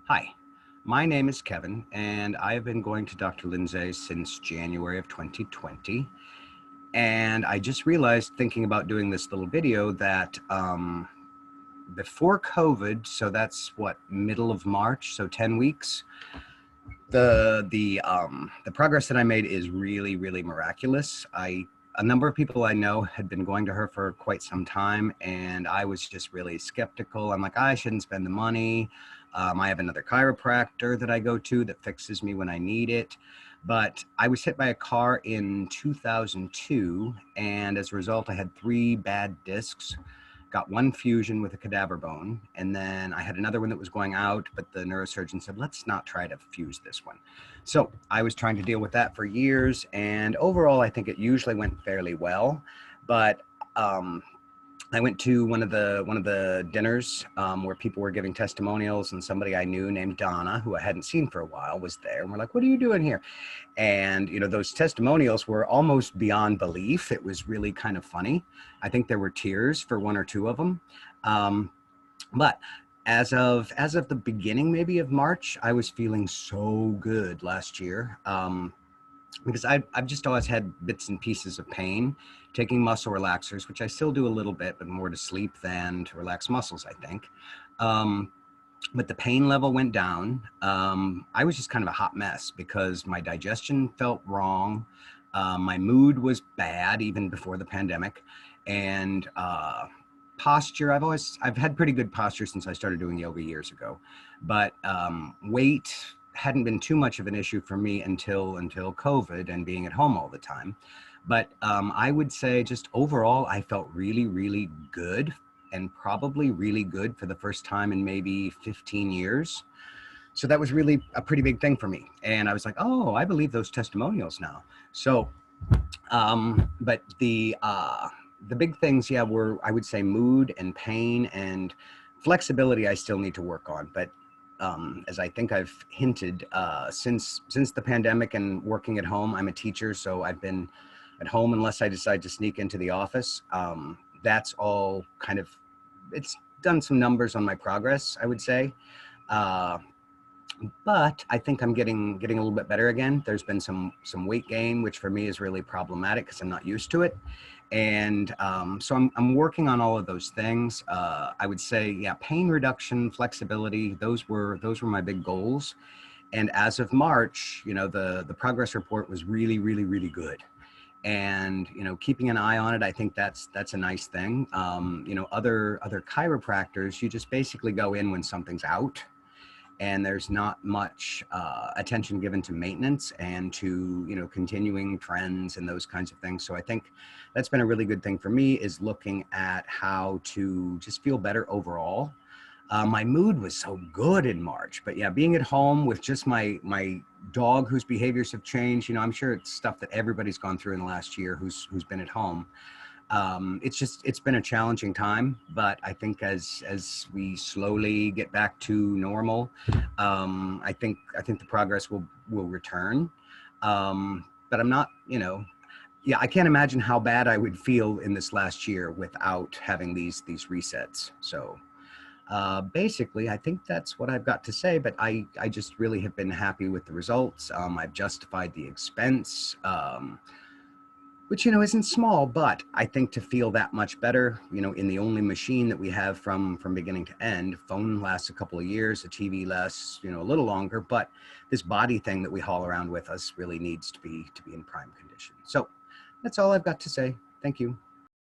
Hi, my name is Kevin, and I have been going to Dr. Lindsay since January of 2020. And I just realized, thinking about doing this little video, that before COVID, so that's what, middle of March, so 10 weeks, the progress that I made is really, really miraculous. A number of people I know had been going to her for quite some time, and I was just really skeptical. I'm like, I shouldn't spend the money. I have another chiropractor that I go to that fixes me when I need it. But I was hit by a car in 2002, and as a result, I had 3 bad discs, got one fusion with a cadaver bone, and then I had another one that was going out, but the neurosurgeon said, let's not try to fuse this one. So I was trying to deal with that for years, and overall, I think it usually went fairly well. But I went to one of the dinners where people were giving testimonials, and somebody I knew named Donna, who I hadn't seen for a while, was there. And we're like, "What are you doing here?" And those testimonials were almost beyond belief. It was really kind of funny. I think there were tears for one or two of them. Um, but as of the beginning, maybe of March, I was feeling so good last year. Because I've just always had bits and pieces of pain, taking muscle relaxers, which I still do a little bit, but more to sleep than to relax muscles, I think. Um, but the pain level went down. I was just kind of a hot mess because my digestion felt wrong. My mood was bad even before the pandemic. And posture, I've had pretty good posture since I started doing yoga years ago. But weight hadn't been too much of an issue for me until COVID and being at home all the time. But I would say just overall, I felt really, really good, and probably really good for the first time in maybe 15 years. So that was really a pretty big thing for me. And I was like, oh, I believe those testimonials now. So, but the big things, yeah, were, I would say, mood and pain and flexibility. I still need to work on, but as I think I've hinted, since the pandemic and working at home, I'm a teacher, so I've been at home unless I decide to sneak into the office. That's all kind of, it's done some numbers on my progress, I would say. Uh, but I think I'm getting a little bit better again. There's been some weight gain, which for me is really problematic because I'm not used to it. And so I'm working on all of those things. I would say, yeah, pain reduction, flexibility, those were my big goals. And as of March, the progress report was really, really, really good. And keeping an eye on it, I think that's a nice thing. Other chiropractors, you just basically go in when something's out, and there's not much attention given to maintenance and to continuing trends and those kinds of things. So I think that's been a really good thing for me, is looking at how to just feel better overall. My mood was so good in March, but yeah, being at home with just my dog, whose behaviors have changed. I'm sure it's stuff that everybody's gone through in the last year who's been at home. It's been a challenging time, but I think as we slowly get back to normal, I think the progress will return. But I'm not, yeah, I can't imagine how bad I would feel in this last year without having these resets. So basically, I think that's what I've got to say, but I just really have been happy with the results. I've justified the expense. Which isn't small, but I think to feel that much better, in the only machine that we have from beginning to end. Phone lasts a couple of years, the TV lasts a little longer, but this body thing that we haul around with us really needs to be in prime condition. So that's all I've got to say. Thank you.